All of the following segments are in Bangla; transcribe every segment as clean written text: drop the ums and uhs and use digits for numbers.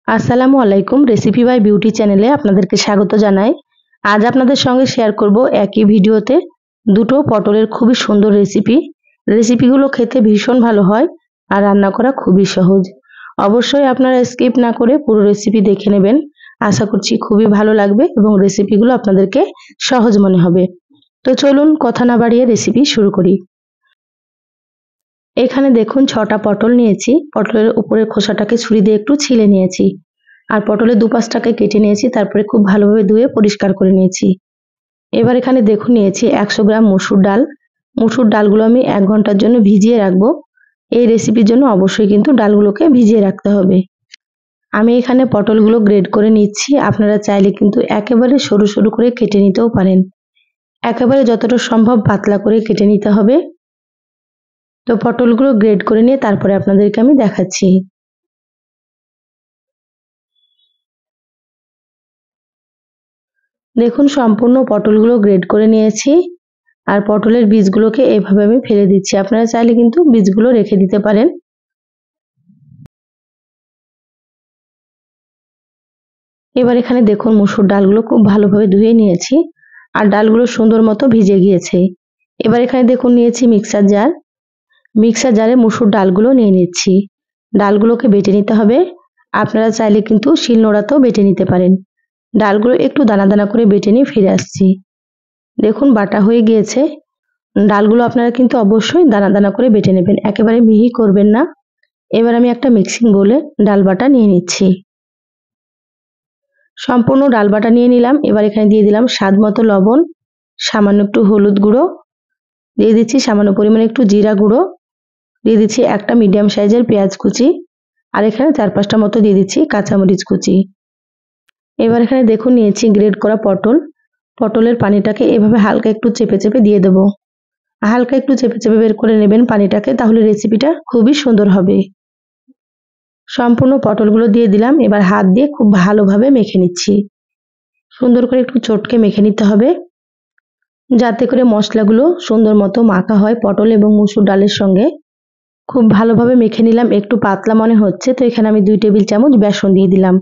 আসসালামু আলাইকুম। রেসিপি বাই বিউটি চ্যানেলে আপনাদেরকে স্বাগত জানাই। আজ আপনাদের সঙ্গে শেয়ার করব একই ভিডিওতে দুটো পটলের খুবই সুন্দর রেসিপি। রেসিপিগুলো খেতে ভীষণ ভালো হয় আর রান্না করা খুবই সহজ। অবশ্যই আপনারা স্কিপ না করে পুরো রেসিপি দেখে নেবেন। আশা করছি খুবই ভালো লাগবে এবং রেসিপিগুলো আপনাদেরকে সহজ মনে হবে। তো চলুন কথা না বাড়িয়ে রেসিপি শুরু করি। এখানে দেখুন 6টা পটল নিয়েছি। পটলের উপরের খোসাটাকে ছুরি দিয়ে একটু ছিলে নিয়েছি। আর পটলের দুপাশটাকে কেটে নিয়েছি, তারপরে খুব ভালোভাবে ধুয়ে পরিষ্কার করে নিয়েছি। এবার এখানে দেখুন নিয়েছি 100 গ্রাম মসুর ডাল। মসুর ডালগুলো আমি 1 ঘন্টার জন্য ভিজিয়ে রাখবো। এই রেসিপির জন্য অবশ্যই কিন্তু ডালগুলোকে ভিজিয়ে রাখতে হবে। আমি এখানে পটলগুলো গ্রেড করে নিচ্ছি। আপনারা চাইলে কিন্তু একেবারে সরু সরু করে কেটে নিতেও পারেন। একেবারে যতটা সম্ভব পাতলা করে কেটে নিতে হবে। তো পটলগুলো গ্রেড করে নিয়ে তারপরে আপনাদেরকে আমি দেখাচ্ছি। দেখুন সম্পূর্ণ পটলগুলো গ্রেড করে নিয়েছি আর পটলের বীজগুলোকে এইভাবে আমি ফেলে দিচ্ছি। আপনারা চাইলে কিন্তু বীজগুলো রেখে দিতে পারেন। এবার এখানে দেখুন মসুর ডালগুলো খুব ভালোভাবে ধুয়ে নিয়েছি আর ডালগুলো সুন্দর মতো ভিজে গিয়েছে। এবার এখানে দেখুন নিয়েছি মিক্সার জার। মিক্সার জারে মসুর ডালগুলো নিয়ে নিচ্ছি। ডালগুলোকে বেটে নিতে হবে। আপনারা চাইলে কিন্তু শিলনোড়াতেও বেটে নিতে পারেন। ডালগুলো একটু দানা দানা করে বেটে নিয়ে ফিরে আসছি। দেখুন বাটা হয়ে গিয়েছে। ডালগুলো আপনারা কিন্তু অবশ্যই দানা দানা করে বেটে নেবেন, একেবারে মিহি করবেন না। এবার আমি একটা মিক্সিং বোলে ডাল বাটা নিয়ে নিচ্ছি। সম্পূর্ণ ডাল বাটা নিয়ে নিলাম। এবার এখানে দিয়ে দিলাম স্বাদ মতো লবণ, সামান্য একটু হলুদ গুঁড়ো, দিয়ে দিচ্ছি সামান্য পরিমাণে একটু জিরা গুঁড়ো, দিয়ে দিচ্ছি একটা মিডিয়াম সাইজের পেঁয়াজ কুচি আর এখানে 4-5টা মতো দিয়ে দিচ্ছি কাঁচামরিচ কুচি। এবার এখানে দেখুন নিয়েছি গ্রেড করা পটল। পটলের পানিটাকে এভাবে হালকা একটু চেপে চেপে দিয়ে দেবো। হালকা একটু চেপে চেপে বের করে নেবেন পানিটাকে, তাহলে রেসিপিটা খুবই সুন্দর হবে। সম্পূর্ণ পটলগুলো দিয়ে দিলাম। এবার হাত দিয়ে খুব ভালোভাবে মেখে নিচ্ছি। সুন্দর করে একটু চটকে মেখে নিতে হবে, যাতে করে মশলাগুলো সুন্দর মতো মাখা হয় পটল এবং মসুর ডালের সঙ্গে। খুব ভালোভাবে মেখে নিলাম। একটু পাতলা মনে হচ্ছে, তো এখানে আমি 2 টেবিল চামচ বেসন দিয়ে দিলাম।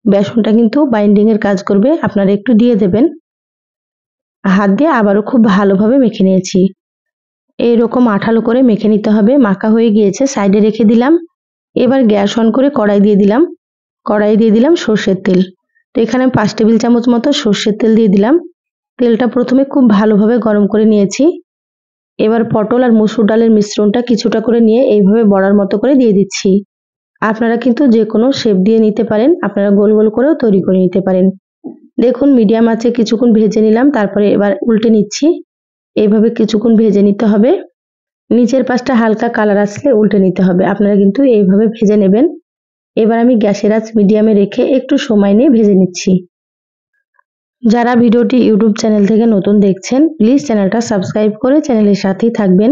বেসনটা কিন্তু বাইন্ডিং এর কাজ করবে, আপনারা একটু দিয়ে দেবেন। হাত দিয়ে আবারও খুব ভালোভাবে মেখে নিয়েছি। এইরকম আঠালো করে মেখে নিতে হবে। মাখা হয়ে গিয়েছে, সাইডে রেখে দিলাম। এবার গ্যাস অন করে কড়াই দিয়ে দিলাম। কড়াই দিয়ে দিলাম সর্ষের তেল। তো এখানে 5 টেবিল চামচ মতো সর্ষের তেল দিয়ে দিলাম। তেলটা প্রথমে খুব ভালোভাবে গরম করে নিয়েছি। এবার পটল আর মসুর ডালের মিশ্রণটা কিছুটা করে নিয়ে এইভাবে বড়ার মতো করে দিয়ে দিচ্ছি। আপনারা কিন্তু যে কোনো শেপ দিয়ে নিতে পারেন, আপনারা গোল গোল করেও তৈরি করে নিতে পারেন। দেখুন মিডিয়াম আঁচে কিছুক্ষণ ভেজে নিলাম, তারপরে এবার উল্টে নিচ্ছি। এইভাবে কিছুক্ষণ ভেজে নিতে হবে। নিচের পাশটা হালকা কালার আসলে উল্টে নিতে হবে। আপনারা কিন্তু এইভাবে ভেজে নেবেন। এবার আমি গ্যাসের আঁচ মিডিয়ামে রেখে একটু সময় নিয়ে ভেজে নিচ্ছি। যারা ভিডিওটি ইউটিউব চ্যানেল থেকে নতুন দেখছেন, প্লিজ চ্যানেলটা সাবস্ক্রাইব করে চ্যানেলের সাথেই থাকবেন।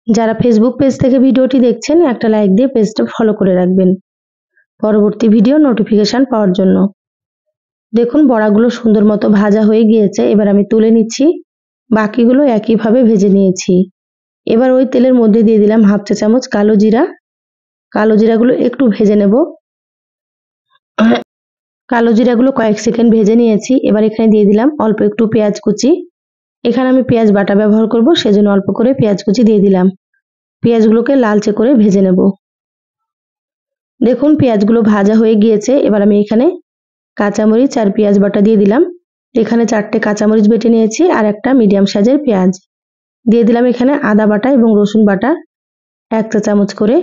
যারা ফেসবুক পেজ থেকে ভিডিওটি দেখছেন, একটা লাইক দিয়ে পেজটা ফলো করে রাখবেন পরবর্তী ভিডিও নোটিফিকেশন পাওয়ার জন্য। দেখুন বড়াগুলো সুন্দর মতো ভাজা হয়ে গিয়েছে। এবার আমি তুলে নিচ্ছি। বাকিগুলো একইভাবে ভেজে নিয়েছি। এবার ওই তেলের মধ্যে দিয়ে দিলাম 1/2 চা চামচ কালো জিরা। কালো জিরাগুলো একটু ভেজে নেব। কালো জিরাগুলো কয়েক সেকেন্ড ভেজে নিয়েছি। এবার এখানে দিয়ে দিলাম অল্প একটু পেঁয়াজ কুচি। এখানে আমি পেঁয়াজ বাটা ব্যবহার করব, সেজন্য অল্প করে পেঁয়াজ কুচি দিয়ে দিলাম। পেঁয়াজগুলোকে লালচে করে ভেজে নেব। দেখুন পেঁয়াজগুলো ভাজা হয়ে গিয়েছে। এবার আমি এখানে কাঁচামরিচ আর পেঁয়াজ বাটা দিয়ে দিলাম। এখানে 4টে কাঁচামরিচ বেটে নিয়েছি আর একটা মিডিয়াম সাইজের পেঁয়াজ দিয়ে দিলাম। এখানে আদা বাটা এবং রসুন বাটা 1 চা চামচ করে।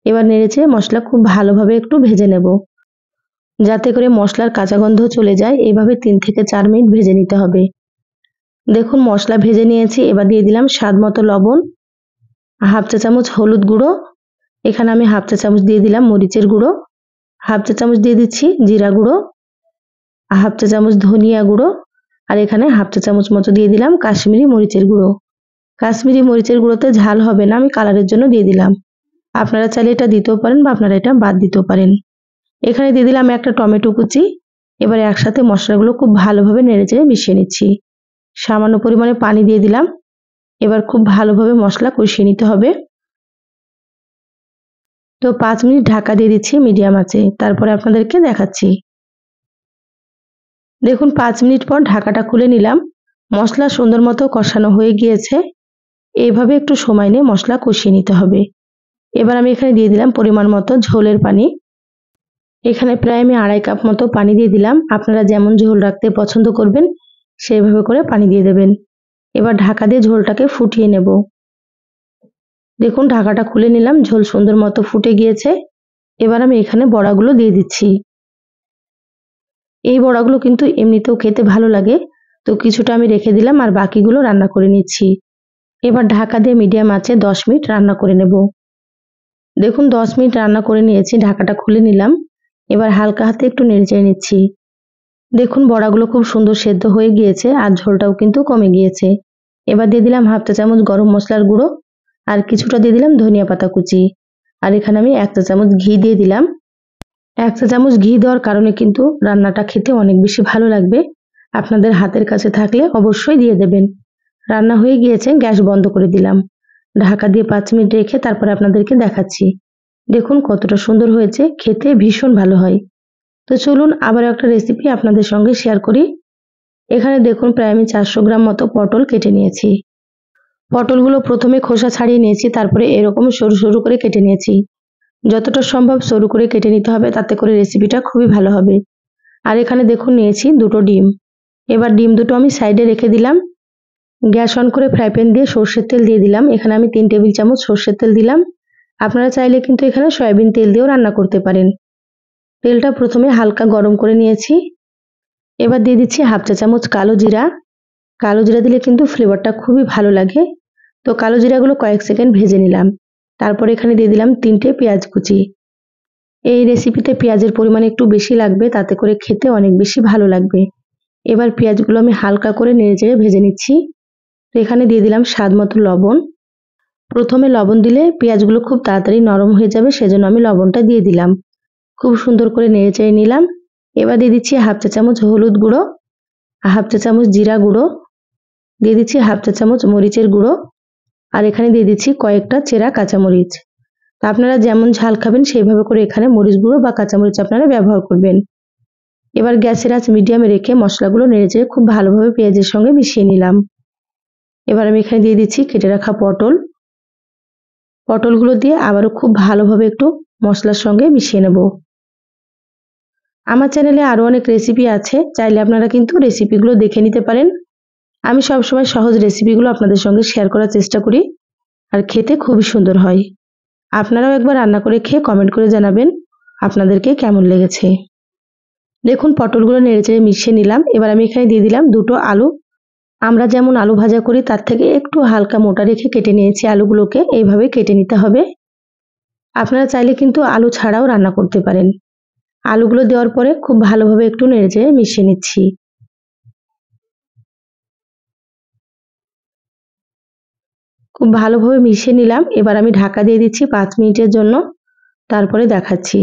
এবার নেড়েচেড়ে মশলা খুব ভালোভাবে একটু ভেজে নেব, যাতে করে মশলার কাঁচা গন্ধ চলে যায়। এইভাবে 3 থেকে 4 মিনিট ভেজে নিতে হবে। দেখুন মশলা ভেজে নিয়েছি। এবার দিয়ে দিলাম স্বাদ মতো লবণ, 1/2 চা চামচ হলুদ গুঁড়ো। এখানে আমি 1/2 চা চামচ দিয়ে দিলাম মরিচের গুঁড়ো, 1/2 চা চামচ দিয়ে দিচ্ছি জিরা গুঁড়ো, 1/2 চা চামচ ধনিয়া গুঁড়ো আর এখানে 1/2 চা চামচ মতো দিয়ে দিলাম কাশ্মীরি মরিচের গুঁড়ো। কাশ্মীরি মরিচের গুঁড়োতে ঝাল হবে না, আমি কালারের জন্য দিয়ে দিলাম। আপনারা চাইলে এটা দিতেও পারেন বা আপনারা এটা বাদ দিতেও পারেন। এখানে দিয়ে দিলাম একটা টমেটো কুচি। এবারে একসাথে মশলাগুলো খুব ভালোভাবে নেড়েচেড়ে মিশিয়ে নিচ্ছি। সামান্য পরিমাণে পানি দিয়ে দিলাম। এবার খুব ভালোভাবে মশলা কষিয়ে নিতে হবে। তো 5 মিনিট ঢাকা দিয়ে দিচ্ছি মিডিয়াম আঁচে, তারপরে আপনাদেরকে দেখাচ্ছি। দেখুন 5 মিনিট পর ঢাকাটা খুলে নিলাম। মশলা সুন্দর মতো কষানো হয়ে গিয়েছে। এইভাবে একটু সময় নিয়ে মশলা কষিয়ে নিতে হবে। এবার আমি এখানে দিয়ে দিলাম পরিমাণ মতো ঝোলের পানি। এখানে প্রায় আমি 2.5 কাপ মতো পানি দিয়ে দিলাম। আপনারা যেমন ঝোল রাখতে পছন্দ করবেন সেইভাবে করে পানি দিয়ে দেবেন। এবার ঢাকা দিয়ে ঝোলটাকে ফুটিয়ে নেব। দেখুন ঢাকাটা খুলে নিলাম, ঝোল সুন্দর মতো ফুটে গিয়েছে। এবার আমি এখানে বড়াগুলো দিয়ে দিচ্ছি। এই বড়াগুলো কিন্তু এমনিতেও খেতে ভালো লাগে, তো কিছুটা আমি রেখে দিলাম আর বাকিগুলো রান্না করে নিচ্ছি। এবার ঢাকা দিয়ে মিডিয়াম আঁচে 10 মিনিট রান্না করে নেব। দেখুন 10 মিনিট রান্না করে নিয়েছি, ঢাকাটা খুলে নিলাম। এবার হালকা হাতে একটু নেড়েচেড়ে নিচ্ছি। দেখুন বড়াগুলো খুব সুন্দর সেদ্ধ হয়ে গিয়েছে আর ঝোলটাও কিন্তু কমে গিয়েছে। এবার দিয়ে দিলাম 1/2 চা চামচ গরম মশলার গুঁড়ো আর কিছুটা দিয়ে দিলাম ধনিয়া পাতা কুচি। আর এখানে আমি 1 চা চামচ ঘি দিয়ে দিলাম। 1 চা চামচ ঘি দেওয়ার কারণে কিন্তু রান্নাটা খেতে অনেক বেশি ভালো লাগবে। আপনাদের হাতের কাছে থাকলে অবশ্যই দিয়ে দেবেন। রান্না হয়ে গিয়েছে, গ্যাস বন্ধ করে দিলাম। ঢাকা দিয়ে 5 মিনিট রেখে তারপরে আপনাদেরকে দেখাচ্ছি। দেখুন কতটা সুন্দর হয়েছে, খেতে ভীষণ ভালো হয়। তো চলুন আবার একটা রেসিপি আপনাদের সঙ্গে শেয়ার করি। এখানে দেখুন প্রায় আমি 400 গ্রাম মতো পটল কেটে নিয়েছি। পটলগুলো প্রথমে খোসা ছাড়িয়ে নিয়েছি, তারপরে এরকম সরু সরু করে কেটে নিয়েছি। যতটা সম্ভব সরু করে কেটে নিতে হবে, তাতে করে রেসিপিটা খুবই ভালো হবে। আর এখানে দেখুন নিয়েছি 2টো ডিম। এবার ডিম দুটো আমি সাইডে রেখে দিলাম। গ্যাস অন করে ফ্রাই প্যান দিয়ে সর্ষের তেল দিয়ে দিলাম। এখানে আমি 3 টেবিল চামচ সর্ষের তেল দিলাম। আপনারা চাইলে কিন্তু এখানে সয়াবিন তেল দিয়েও রান্না করতে পারেন। তেলটা প্রথমে হালকা গরম করে নিয়েছি। এবার দিয়ে দিচ্ছি 1/2 চা চামচ কালো জিরা। কালো জিরা দিলে কিন্তু ফ্লেভারটা খুবই ভালো লাগে। তো কালো জিরাগুলো কয়েক সেকেন্ড ভেজে নিলাম। তারপর এখানে দিয়ে দিলাম 3টে পেঁয়াজ কুচি। এই রেসিপিতে পেঁয়াজের পরিমাণ একটু বেশি লাগবে, তাতে করে খেতে অনেক বেশি ভালো লাগবে। এবার পেঁয়াজগুলো আমি হালকা করে নেড়েচেড়ে ভেজে নিচ্ছি। তো এখানে দিয়ে দিলাম স্বাদ মতো লবণ। প্রথমে লবণ দিলে পেঁয়াজগুলো খুব তাড়াতাড়ি নরম হয়ে যাবে, সেজন্য আমি লবণটা দিয়ে দিলাম। খুব সুন্দর করে নেড়েচেড়ে নিলাম। এবার দিয়ে দিচ্ছি 1/2 চা চামচ হলুদ গুঁড়ো, 1/2 চা চামচ জিরা গুঁড়ো, দিয়ে দিচ্ছি 1/2 চা চামচ মরিচের গুঁড়ো আর এখানে দিয়ে দিচ্ছি কয়েকটা চেরা কাঁচামরিচ। তা আপনারা যেমন ঝাল খাবেন সেইভাবে করে এখানে মরিচ গুঁড়ো বা কাঁচামরিচ আপনারা ব্যবহার করবেন। এবার গ্যাসের আঁচ মিডিয়ামে রেখে মশলাগুলো নেড়েচেড়ে খুব ভালোভাবে পেঁয়াজের সঙ্গে মিশিয়ে নিলাম। এবার আমি এখানে দিয়ে দিচ্ছি কেটে রাখা পটল। পটলগুলো দিয়ে আবারও খুব ভালোভাবে একটু মশলার সঙ্গে মিশিয়ে নেব। আমার চ্যানেলে আরও অনেক রেসিপি আছে, চাইলে আপনারা কিন্তু রেসিপিগুলো দেখে নিতে পারেন। আমি সবসময় সহজ রেসিপিগুলো আপনাদের সঙ্গে শেয়ার করার চেষ্টা করি আর খেতে খুবই সুন্দর হয়। আপনারাও একবার রান্না করে খেয়ে কমেন্ট করে জানাবেন আপনাদেরকে কেমন লেগেছে। দেখুন পটলগুলো নেড়েচেড়ে মিশিয়ে নিলাম। এবার আমি এখানে দিয়ে দিলাম 2টো আলু। আমরা যেমন আলু ভাজা করি তার থেকে একটু হালকা মোটা রেখে কেটে নিয়েছি আলুগুলোকে, এইভাবে কেটে নিতে হবে। আপনারা চাইলে কিন্তু আলু ছাড়াও রান্না করতে পারেন। আলুগুলো দেওয়ার পরে খুব ভালোভাবে একটু নেড়েচেড়ে মিশিয়ে নিচ্ছি। খুব ভালোভাবে মিশিয়ে নিলাম। এবার আমি ঢাকা দিয়ে দিচ্ছি 5 মিনিটের জন্য, তারপরে দেখাচ্ছি।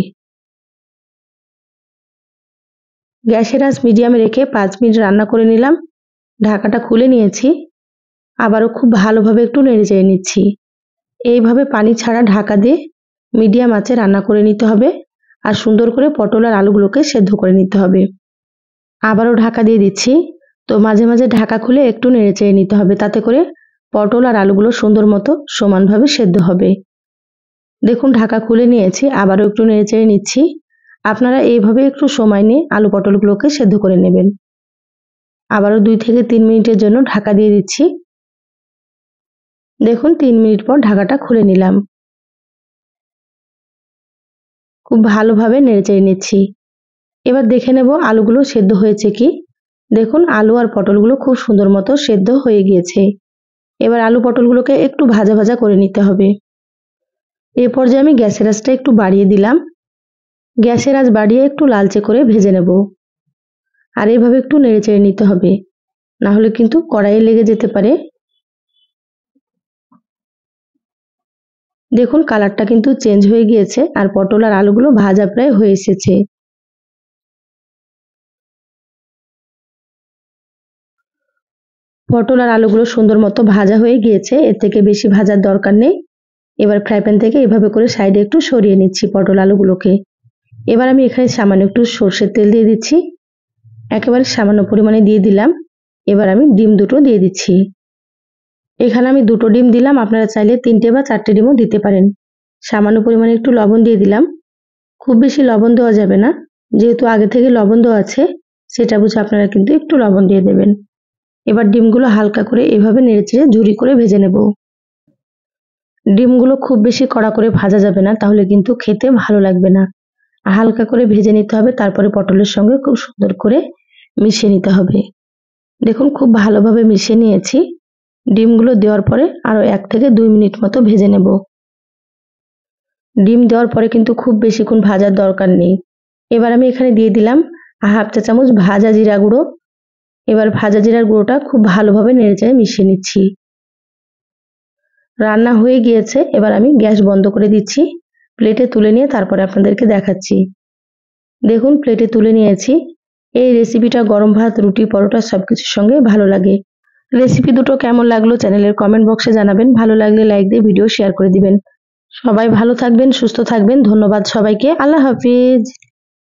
গ্যাসের আঁচ মিডিয়ামে রেখে 5 মিনিট রান্না করে নিলাম। ঢাকাটা খুলে নিয়েছি। আবারও খুব ভালোভাবে একটু নেড়েচেড়ে নিচ্ছি। এইভাবে পানি ছাড়া ঢাকা দিয়ে মিডিয়াম আঁচে রান্না করে নিতে হবে আর সুন্দর করে পটল আর আলুগুলোকে সেদ্ধ করে নিতে হবে। আবারও ঢাকা দিয়ে দিচ্ছি। তো মাঝে মাঝে ঢাকা খুলে একটু নেড়েচেড়ে নিতে হবে, তাতে করে পটল আর আলুগুলো সুন্দর মতো সমানভাবে সেদ্ধ হবে। দেখুন ঢাকা খুলে নিয়েছি, আবারও একটু নেড়েচেড়ে নিচ্ছি। আপনারা এইভাবে একটু সময় নিয়ে আলু পটলগুলোকে সেদ্ধ করে নেবেন। আবারও 2 থেকে 3 মিনিটের জন্য ঢাকা দিয়ে দিচ্ছি। দেখুন 3 মিনিট পর ঢাকাটা খুলে নিলাম। খুব ভালোভাবে নেড়েচেড়ে নিচ্ছি। এবার দেখে নেব আলুগুলো সেদ্ধ হয়েছে কি। দেখুন আলু আর পটলগুলো খুব সুন্দর মতো সেদ্ধ হয়ে গিয়েছে। এবার আলু পটলগুলোকে একটু ভাজা ভাজা করে নিতে হবে। এ পর্যায়ে আমি গ্যাসের আঁচটা একটু বাড়িয়ে দিলাম। গ্যাসের আঁচ বাড়িয়ে একটু লালচে করে ভেজে নেব। আর এইভাবে একটু নেড়েচেড়ে নিতে হবে, না হলে কিন্তু কড়াইয়ে লেগে যেতে পারে। দেখুন কালারটা কিন্তু চেঞ্জ হয়ে গিয়েছে আর পটল আর আলুগুলো ভাজা প্রায় হয়ে এসেছে। পটল আর আলুগুলো সুন্দর মতো ভাজা হয়ে গিয়েছে, এর থেকে বেশি ভাজার দরকার নেই। এবার ফ্রাই প্যান থেকে এভাবে করে সাইডে একটু সরিয়ে নিচ্ছি পটল আলুগুলোকে। এবার আমি এখানে সামান্য একটু সর্ষের তেল দিয়ে দিচ্ছি, একেবারে সামান্য পরিমাণে দিয়ে দিলাম। এবার আমি ডিম দুটো দিয়ে দিচ্ছি। এখানে আমি দুটো ডিম দিলাম, আপনারা চাইলে 3টে বা 4টে ডিমও দিতে পারেন। সামান্য পরিমাণে একটু লবণ দিয়ে দিলাম, খুব বেশি লবণ দেওয়া যাবে না, যেহেতু আগে থেকে লবণ দেওয়া আছে সেটা বুঝে আপনারা কিন্তু একটু লবণ দিয়ে দেবেন। এবার ডিমগুলো হালকা করে এভাবে নেড়েচেড়ে ঝুরি করে ভেজে নেব। ডিমগুলো খুব বেশি কড়া করে ভাজা যাবে না, তাহলে কিন্তু খেতে ভালো লাগবে না। হালকা করে ভেজে নিতে হবে, তারপরে পটলের সঙ্গে খুব সুন্দর করে মিশিয়ে নিতে হবে। দেখুন খুব ভালোভাবে মিশিয়ে নিয়েছি। ডিমগুলো দেওয়ার পরে আরও 1 থেকে 2 মিনিট মতো ভেজে নেব। ডিম দেওয়ার পরে কিন্তু খুব বেশিক্ষণ ভাজার দরকার নেই। এবার আমি এখানে দিয়ে দিলাম 1/2 চা চামচ ভাজা জিরা গুঁড়ো। এবার ভাজা জিরার গুঁড়োটা খুব ভালোভাবে নেড়েচেড়ে মিশিয়ে নিচ্ছি। রান্না হয়ে গিয়েছে, এবার আমি গ্যাস বন্ধ করে দিচ্ছি। প্লেটে তুলে নিয়ে তারপরে আপনাদেরকে দেখাচ্ছি। দেখুন প্লেটে তুলে নিয়েছি। এই রেসিপিটা গরম ভাত, রুটি, পরোটা সবকিছুর সঙ্গে ভালো লাগে। রেসিপি দুটো কেমন লাগলো চ্যানেলের কমেন্ট বক্সে জানাবেন। ভালো লাগলে লাইক দিয়ে ভিডিও শেয়ার করে দিবেন। সবাই ভালো থাকবেন, সুস্থ থাকবেন। ধন্যবাদ সবাইকে। আল্লাহ হাফিজ।